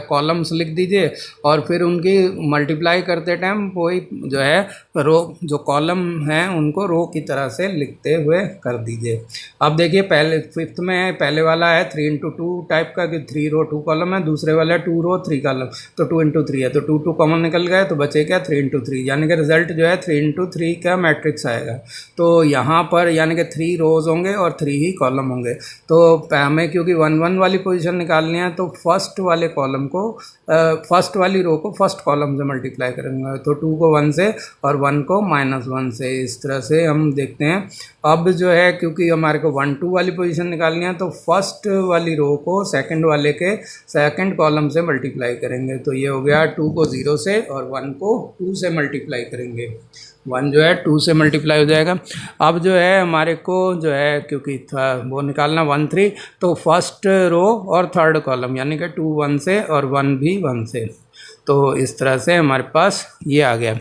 कॉलम्स लिख दीजिए और फिर उनकी मल्टीप्लाई करते टाइम वही जो है रो, जो कॉलम हैं उनको रो की तरह से लिखते हुए कर दीजिए। अब देखिए पहले फिफ्थ में पहले वाला है 3 × 2 टाइप का कि 3 रो 2 कॉलम है, दूसरे वाला 2 रो 3 कॉलम, तो 2 × 3 है, तो 2 2 कॉमन निकल गया, तो बचे क्या 3 × 3, यानी कि रिजल्ट जो है 3 × 3 का मैट्रिक्स आएगा। तो यहाँ पर यानी कि 3 रोज होंगे और 3 ही कॉलम होंगे। तो हमें क्योंकि 1 1 वाली पोजीशन निकालनी है तो फर्स्ट वाले कॉलम को फर्स्ट वाली रो को फर्स्ट कॉलम से मल्टीप्लाई करेंगे, तो 2 को 1 से और 1 को -1 से। इस तरह से हम देखते हैं। अब जो है क्योंकि हमारे को 1 2 वाली पोजीशन निकालनी है तो फर्स्ट वाली रो को सेकंड वाले के सेकंड कॉलम से मल्टीप्लाई करेंगे। तो ये हो गया 2 को 0 से और 1 को 2 से मल्टीप्लाई करेंगे। 1 जो है 2 से मल्टीप्लाई हो जाएगा। अब जो है हमारे को जो है क्योंकि था वो निकालना 1 3, तो फर्स्ट रो और थर्ड कॉलम यानी कि 2 1 से और 1 भी 1 से। तो इस तरह से हमारे पास ये आ गया।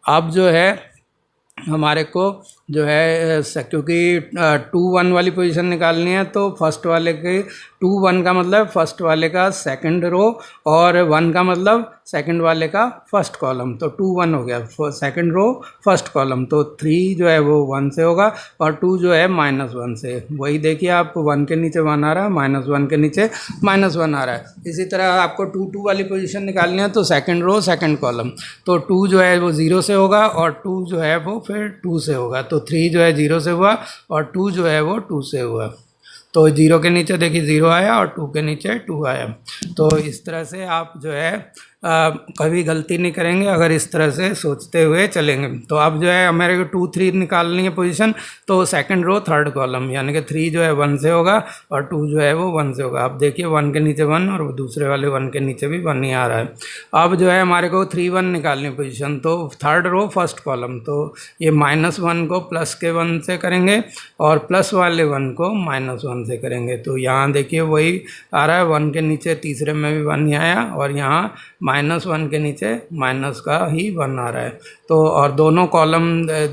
अब जो है हमारे को जो है क्योंकि 2 1 वाली पोजीशन निकालनी है तो फर्स्ट वाले के 2 1 का मतलब फर्स्ट वाले का सेकंड रो और 1 का मतलब सेकंड वाले का फर्स्ट कॉलम। तो 2 1 हो गया सेकंड रो फर्स्ट कॉलम, तो 3 जो है वो 1 से होगा और 2 जो है -1 से। वही देखिए आप 1 के नीचे 1 आ रहा है, -1 के नीचे -1 आ रहा है। इसी तरह आपको 2 2 वाली पोजीशन निकालनी है तो सेकंड रो सेकंड कॉलम, तो 2 जो है वो 0 से होगा और 2 जो है वो फिर 2 से होगा। तो 3 जो है 0 से हुआ और 2 जो है वो 2 से हुआ। तो 0 के नीचे देखिए 0 आया और 2 के नीचे 2 आया। तो इस तरह से आप जो है कभी गलती नहीं करेंगे अगर इस तरह से सोचते हुए चलेंगे। तो अब जो है हमारे को 2 3 निकालनी है पोजीशन, तो सेकंड रो थर्ड कॉलम यानी कि 3 जो है 1 से होगा और 2 जो है वो 1 से होगा। अब देखिए 1 के नीचे 1 और दूसरे वाले 1 के नीचे भी 1 ही आ रहा है। अब जो है हमारे को 3 1 निकालनी है पोजीशन, तो थर्ड रो फर्स्ट कॉलम, तो ये -1 को प्लस के 1 से करेंगे और प्लस वाले 1 को -1 से करेंगे। तो यहाँ देखिए वही आ रहा है, 1 के नीचे तीसरे में भी 1 ही आया और यहाँ -1 के नीचे माइनस का ही 1 आ रहा है। तो और दोनों कॉलम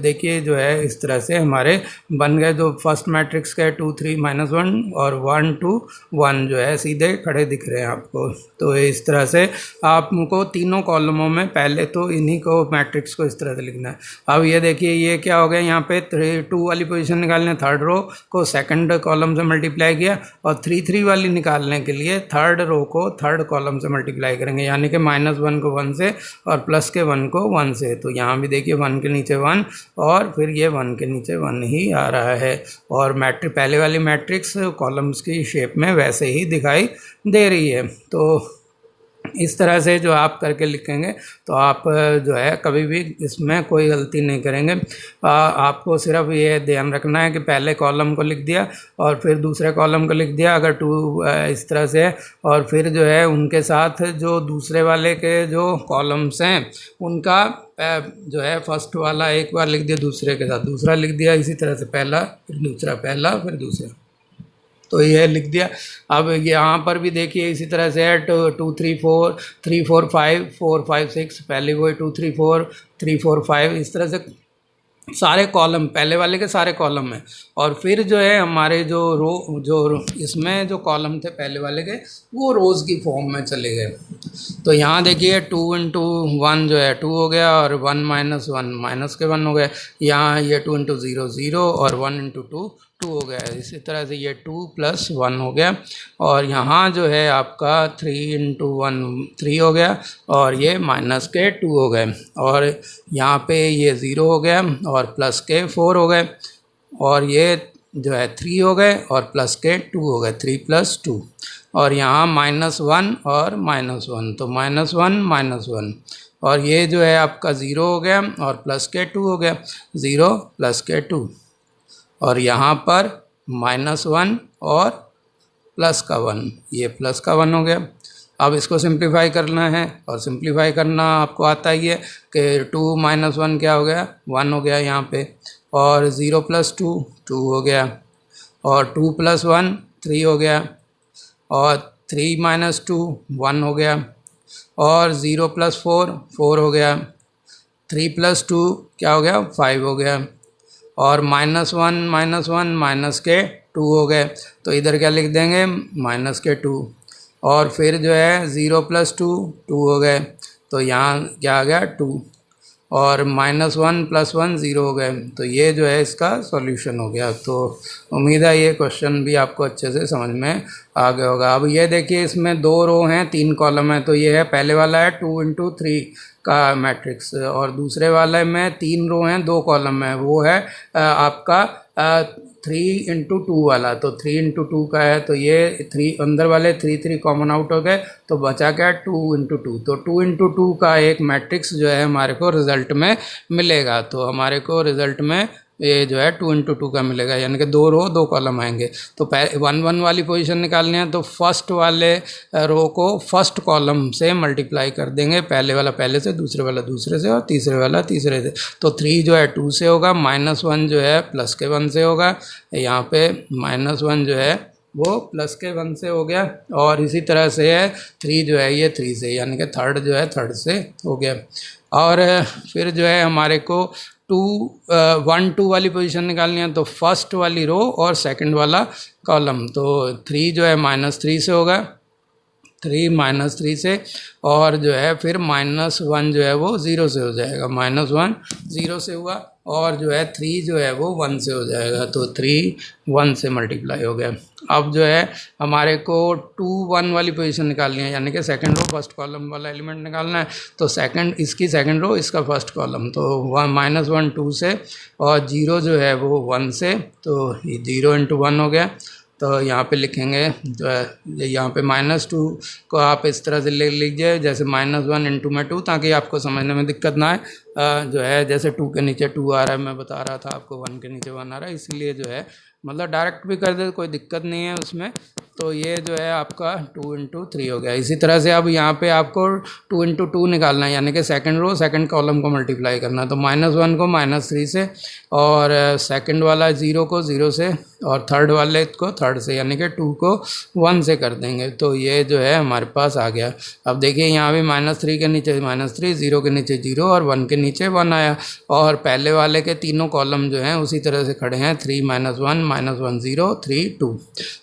देखिए जो है इस तरह से हमारे बन गए। जो फर्स्ट मैट्रिक्स के 2 3 -1 और 1 2 1 जो है सीधे खड़े दिख रहे हैं आपको। तो इस तरह से आपको तीनों कॉलमों में पहले तो इन्हीं को मैट्रिक्स को इस तरह से लिखना है। अब ये देखिए ये क्या हो गया, यहाँ पे 2 वाली पोजीशन निकालने थर्ड रो को सेकंड कॉलम से मल्टीप्लाई किया और 3 3 वाली निकालने के लिए थर्ड रो को थर्ड कॉलम से मल्टीप्लाई करेंगे, यानी कि -1 को 1 से और प्लस के 1 को 1 से। तो यहाँ भी देखिए 1 के नीचे 1 और फिर ये 1 के नीचे 1 ही आ रहा है और मैट्रिक पहले वाली मैट्रिक्स कॉलम्स की शेप में वैसे ही दिखाई दे रही है। तो इस तरह से जो आप करके लिखेंगे तो आप जो है कभी भी इसमें कोई गलती नहीं करेंगे। आपको सिर्फ ये ध्यान रखना है कि पहले कॉलम को लिख दिया और फिर दूसरे कॉलम को लिख दिया अगर 2 इस तरह से है, और फिर जो है उनके साथ जो दूसरे वाले के जो कॉलम्स हैं उनका जो है फर्स्ट वाला एक बार लिख दिया, दूसरे के साथ दूसरा लिख दिया, इसी तरह से पहला फिर दूसरा, पहला फिर दूसरा, तो यह लिख दिया। अब यहाँ पर भी देखिए इसी तरह से है 2 3 4 3 4 5 4 5 6, पहले वही 2 3 4 3 4 5, इस तरह से सारे कॉलम पहले वाले के सारे कॉलम हैं। और फिर जो है हमारे जो इसमें जो कॉलम थे पहले वाले के वो रोज़ की फॉर्म में चले गए। तो यहाँ देखिए 2 × 1 जो है 2 हो गया और 1 - 1 माइनस के 1 हो गए। यहाँ ये 2 × 0 0 और 1 × 2 2 हो गया। इसी तरह से ये 2 + 1 हो गया और यहाँ जो है आपका 3 × 1 3 हो गया और ये माइनस के 2 हो गए और यहाँ पे ये 0 हो गया और प्लस के 4 हो गए और ये जो है 3 हो गए और प्लस के 2 हो गए, 3 + 2, और यहाँ -1 और -1, तो -1 -1 और ये जो है आपका 0 हो गया और प्लस के 2 हो गया, 0 प्लस के 2, और यहाँ पर -1 और प्लस का 1, ये प्लस का 1 हो गया। अब इसको सिंप्लीफाई करना है और सिंप्लीफाई करना आपको आता ही है कि 2 - 1 क्या हो गया, 1 हो गया यहाँ पे, और 0 + 2 2 हो गया और 2 + 1 3 हो गया और 3 - 2 1 हो गया और 0 + 4 4 हो गया, 3 + 2 क्या हो गया, 5 हो गया और -1 -1 माइनस के 2 हो गए। तो इधर क्या लिख देंगे, माइनस के 2, और फिर जो है 0 + 2 2 हो गए, तो यहाँ क्या आ गया 2, और -1 + 1 0 हो गए। तो ये जो है इसका सॉल्यूशन हो गया। तो उम्मीद है ये क्वेश्चन भी आपको अच्छे से समझ में आ गया होगा। अब ये देखिए इसमें 2 रो हैं 3 कॉलम है, तो ये है पहले वाला है 2 × 3 का मैट्रिक्स और दूसरे वाले में 3 रो हैं 2 कॉलम है, वो है आपका 3 × 2 वाला। तो 3 × 2 का है, तो ये 3 अंदर वाले 3 3 कॉमन आउट हो गए, तो बचा क्या 2 × 2। तो 2 × 2 का एक मैट्रिक्स जो है हमारे को रिज़ल्ट में मिलेगा। तो हमारे को रिज़ल्ट में ये जो है 2 × 2 का मिलेगा, यानी कि 2 रो 2 कॉलम आएंगे। तो 1 1 वाली पोजीशन निकालनी है तो फर्स्ट वाले रो को फर्स्ट कॉलम से मल्टीप्लाई कर देंगे, पहले वाला पहले से, दूसरे वाला दूसरे से और तीसरे वाला तीसरे से। तो 3 जो है 2 से होगा, -1 जो है प्लस के 1 से होगा, यहाँ पे -1 जो है वो प्लस के 1 से हो गया, और इसी तरह से है 3 जो है ये 3 से, यानी कि थर्ड जो है थर्ड से हो गया। और फिर जो है हमारे को 1 2 वाली पोजीशन निकालनी है, तो फर्स्ट वाली रो और सेकंड वाला कॉलम। तो 3 जो है -3 से होगा, 3 -3 से, और जो है फिर -1 जो है वो 0 से हो जाएगा, -1 0 से हुआ, और जो है 3 जो है वो 1 से हो जाएगा, तो 3 1 से मल्टीप्लाई हो गया। अब जो है हमारे को 2 1 वाली पोजीशन निकालनी है, यानी कि सेकंड रो फर्स्ट कॉलम वाला एलिमेंट निकालना है। तो इसकी सेकंड रो, इसका फर्स्ट कॉलम, तो -1 2 से, और 0 जो है वो 1 से, तो ये 0 × 1 हो गया, तो यहाँ पे लिखेंगे जो है, यहाँ पे -2 को आप इस तरह से लिख लीजिए जैसे -1 इंटू में 2, ताकि आपको समझने में दिक्कत ना आए। जो है जैसे 2 के नीचे 2 आ रहा है, मैं बता रहा था आपको 1 के नीचे 1 आ रहा है, इसलिए जो है मतलब डायरेक्ट भी कर दे कोई दिक्कत नहीं है उसमें। तो ये जो है आपका 2 इंटू 3 हो गया। इसी तरह से अब यहाँ पे आपको 2 इंटू 2 निकालना है, यानी कि सेकंड रो सेकंड कॉलम को मल्टीप्लाई करना है। तो -1 को -3 से, और सेकंड वाला 0 को 0 से, और थर्ड वाले को थर्ड से, यानी कि 2 को 1 से कर देंगे। तो ये जो है हमारे पास आ गया। अब देखिए यहाँ भी -3 के नीचे -3, 0 के नीचे 0 और 1 के नीचे 1 आया। और पहले वाले के तीनों कॉलम जो हैं उसी तरह से खड़े हैं, 3 -1 -1 0 3 2।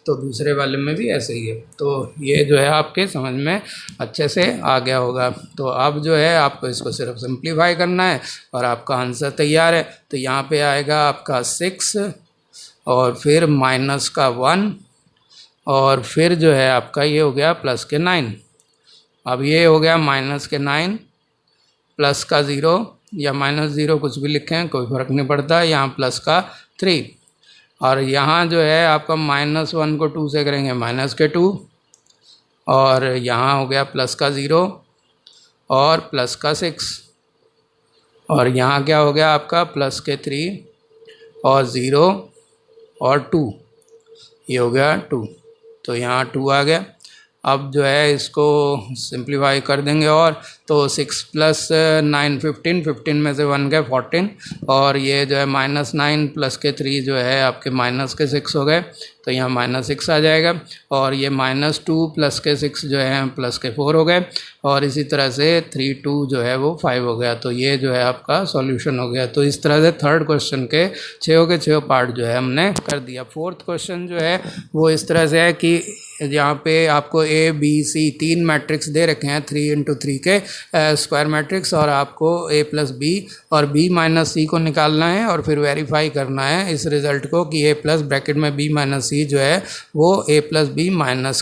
तो दूसरे वाले में भी ऐसे ही है। तो ये जो है आपके समझ में अच्छे से आ गया होगा। तो अब जो है आपको इसको सिर्फ सिंप्लीफाई करना है और आपका आंसर तैयार है। तो यहाँ पे आएगा आपका 6 और फिर -1 और फिर जो है आपका ये हो गया +9। अब ये हो गया -9 +0 या -0 कुछ भी लिखें कोई फ़र्क नहीं पड़ता, यहाँ +3। और यहाँ जो है आपका -1 को 2 से करेंगे -2, और यहाँ हो गया +0 और +6, और यहाँ क्या हो गया आपका +3 और 0 और 2, ये हो गया 2। तो यहाँ 2 आ गया। अब जो है इसको सिंप्लीफाई कर देंगे, और तो 6 + 9 15, 15 में से 1 गए 14, और ये जो है -9 +3 जो है आपके -6 हो गए। तो यहाँ -6 आ जाएगा, और ये -2 +6 जो है +4 हो गए, और इसी तरह से 3 2 जो है वो 5 हो गया। तो ये जो है आपका सॉल्यूशन हो गया। तो इस तरह से थर्ड क्वेश्चन के 6 पार्ट जो है हमने कर दिया। फोर्थ क्वेश्चन जो है वो इस तरह से है कि यहाँ पे आपको A B C 3 मैट्रिक्स दे रखे हैं, 3 इंटू 3 के स्क्वायर मैट्रिक्स, और आपको A + B और B - C को निकालना है, और फिर वेरीफाई करना है इस रिज़ल्ट को कि A + ब्रैकेट में B - C जो है वो A + B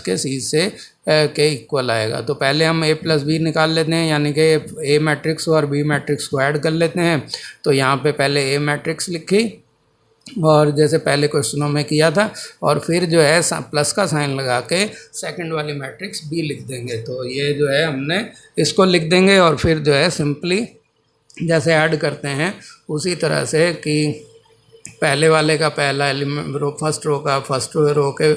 - के C से के इक्वल आएगा। तो पहले हम A + B निकाल लेते हैं, यानी कि A मैट्रिक्स और B मैट्रिक्स को ऐड कर लेते हैं। तो यहाँ पे पहले A मैट्रिक्स लिखी, और जैसे पहले क्वेश्चनों में किया था, और फिर जो है प्लस का साइन लगा के सेकंड वाली मैट्रिक्स B लिख देंगे। तो ये जो है हमने इसको लिख देंगे, और फिर जो है सिंपली जैसे ऐड करते हैं उसी तरह से कि पहले वाले का पहला एलिमेंट फर्स्ट रो का फर्स्ट रो के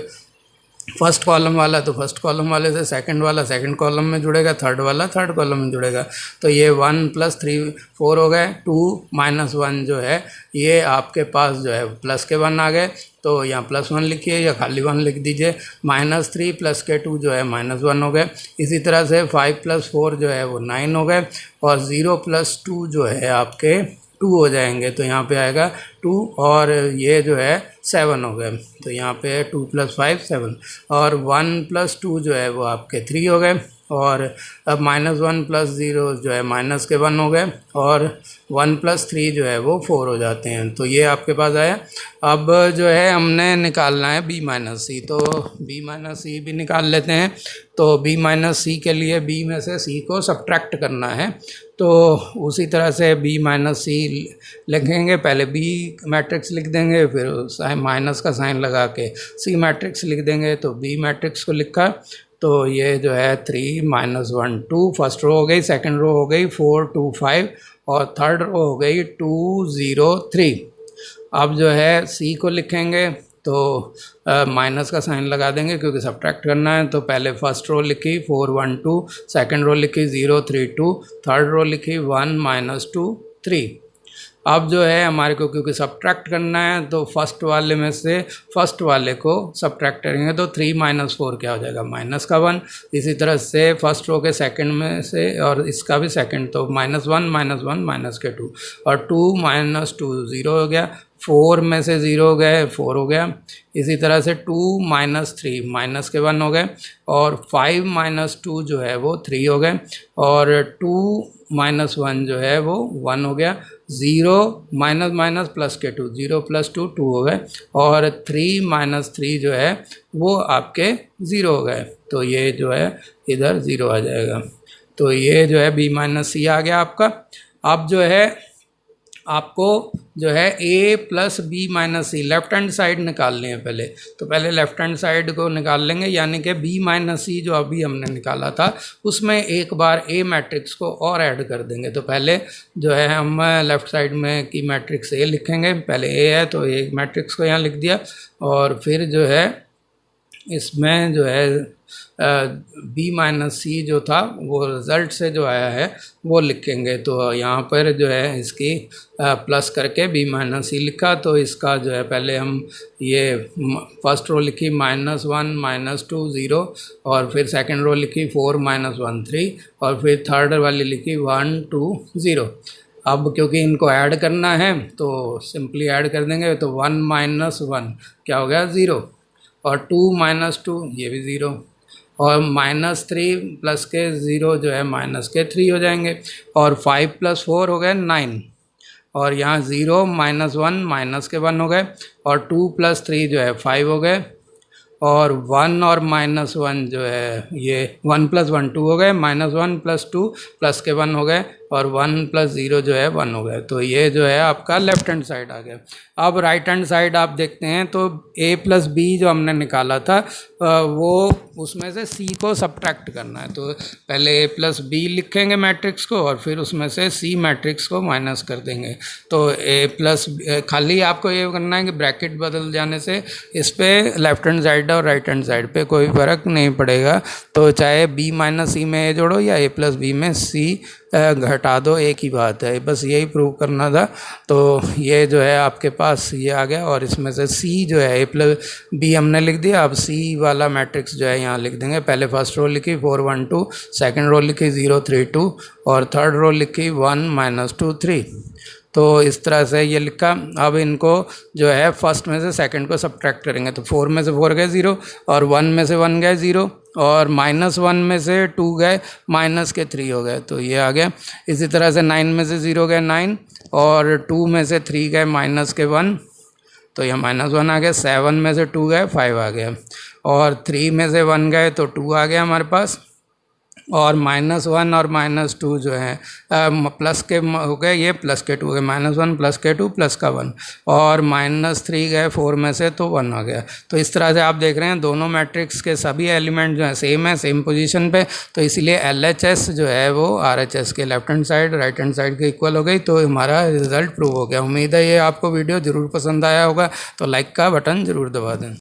फर्स्ट कॉलम वाला तो फर्स्ट कॉलम वाले से सेकंड वाला सेकंड कॉलम में जुड़ेगा, थर्ड वाला थर्ड कॉलम में जुड़ेगा। तो ये 1 + 3 4 हो गए। 2 - 1 जो है ये आपके पास जो है प्लस के 1 आ गए। तो यहाँ +1 लिखिए या खाली 1 लिख दीजिए। -3 + के 2 जो है -1 हो गए। इसी तरह से 5 + 4 जो है वो 9 हो गए, और 0 + 2 जो है आपके 2 हो जाएंगे। तो यहाँ पे आएगा 2, और ये जो है 7 हो गए। तो यहाँ पे 2 + 5 7, और 1 + 2 जो है वो आपके 3 हो गए, और अब -1 + 0 जो है -1 हो गए, और 1 + 3 जो है वो 4 हो जाते हैं। तो ये आपके पास आया। अब जो है हमने निकालना है B - C, तो B - C भी निकाल लेते हैं। तो B - C के लिए B में से C को सब्ट्रैक्ट करना है। तो उसी तरह से B - C लिखेंगे, पहले B मैट्रिक्स लिख देंगे, फिर माइनस का साइन लगा के C मैट्रिक्स लिख देंगे। तो B मैट्रिक्स को लिखा, तो ये जो है 3 - 1 2 फर्स्ट रो हो गई, सेकंड रो हो गई 4 2 5, और थर्ड रो हो गई 2 0 3। अब जो है C को लिखेंगे, तो माइनस का साइन लगा देंगे क्योंकि सब्ट्रैक्ट करना है। तो पहले फर्स्ट रो लिखी 4 1 2, सेकंड रो लिखी 0 3 2, थर्ड रो लिखी 1 - 2 3। अब जो है हमारे को क्योंकि सब्ट्रैक्ट करना है, तो फर्स्ट वाले में से फर्स्ट वाले को सब्ट्रैक्ट करेंगे, तो 3 - 4 क्या हो जाएगा -1। इसी तरह से फर्स्ट रो के सेकंड में से, और इसका भी सेकंड, तो -1 -1 -2, और 2 - 2 0 हो गया। 4 में से 0 हो गए 4 हो गया। इसी तरह से 2 - 3 -1 हो गए, और 5 - 2 जो है वो 3 हो गए, और 2 - 1 जो है वो 1 हो गया। 0 - प्लस के 2 0 + 2 2 हो गए, और 3 - 3 जो है वो आपके 0 हो गए। तो ये जो है इधर 0 आ जाएगा। तो ये जो है B - C आ गया आपका। अब जो है आपको जो है a plus b minus c left hand side निकालनी है पहले। तो पहले लेफ्ट हैंड साइड को निकाल लेंगे, यानी कि b माइनस सी जो अभी हमने निकाला था उसमें एक बार a मैट्रिक्स को और ऐड कर देंगे। तो पहले जो है हम लेफ्ट साइड में की मैट्रिक्स a लिखेंगे, पहले a है तो a मैट्रिक्स को यहाँ लिख दिया, और फिर जो है इसमें जो है बी माइनस सी जो था वो रिज़ल्ट से जो आया है वो लिखेंगे। तो यहाँ पर जो है इसकी प्लस करके बी माइनस सी लिखा। तो इसका जो है पहले हम ये फर्स्ट रो लिखी -1 -2 0, और फिर सेकंड रो लिखी 4 -1 3, और फिर थर्ड वाली लिखी 1 2 0। अब क्योंकि इनको ऐड करना है तो सिंपली ऐड कर देंगे। तो 1 -1 क्या हो गया 0, और 2 -2 ये भी 0, और -3 प्लस के 0 जो है माइनस के 3 हो जाएंगे, और 5 + 4 हो गए 9, और यहाँ 0 -1 माइनस के 1 हो गए, और 2 + 3 जो है 5 हो गए, और 1 और -1 जो है ये 1 + 1 2 हो गए, -1 + 2 प्लस के 1 हो गए, और 1 + 0 जो है 1 हो गए। तो ये जो है आपका लेफ्ट हैंड साइड आ गया। अब राइट हैंड साइड आप देखते हैं तो a + b जो हमने निकाला था वो उसमें से c को सब्ट्रैक्ट करना है। तो पहले a + b लिखेंगे मैट्रिक्स को, और फिर उसमें से c मैट्रिक्स को माइनस कर देंगे। तो a + खाली आपको ये करना है कि ब्रैकेट बदल जाने से इस पर लेफ्ट हैंड साइड और राइट हैंड साइड पे कोई फ़र्क नहीं पड़ेगा। तो चाहे b - c में a जोड़ो या a + b में c घटा दो, एक ही बात है, बस यही प्रूव करना था। तो ये जो है आपके पास ये आ गया, और इसमें से c जो है a + b हमने लिख दिया। अब c वाला मैट्रिक्स जो है यहाँ लिख देंगे। पहले फर्स्ट रो लिखी 4 1 2, सेकंड रो लिखी 0 3 2, और थर्ड रो लिखी 1 -2 3। तो इस तरह से ये लिखा। अब इनको जो है फर्स्ट में से सेकंड को सब्ट्रैक्ट करेंगे। तो 4 में से 4 गए 0, और 1 में से 1 गए 0, और -1 में से 2 गए माइनस के 3 हो गए। तो ये आ गया। इसी तरह से 9 में से 0 गए 9, और 2 में से 3 गए माइनस के 1, तो यह -1 आ गया। 7 में से 2 गए 5 आ गया, और 3 में से 1 गए तो 2 आ गया हमारे पास, और -1 और -2 जो है प्लस के हो गए, ये प्लस के 2 हो गए, -1 प्लस के 2 प्लस का 1, और -3 गए 4 में से तो 1 आ गया। तो इस तरह से आप देख रहे हैं दोनों मैट्रिक्स के सभी एलिमेंट जो है सेम है, सेम पोजीशन पे। तो इसलिए LHS जो है वो RHS के left hand side right hand side के इक्वल हो गई। तो हमारा रिजल्ट प्रूव हो गया। उम्मीद है ये आपको वीडियो ज़रूर पसंद आया होगा, तो लाइक का बटन ज़रूर दबा दें।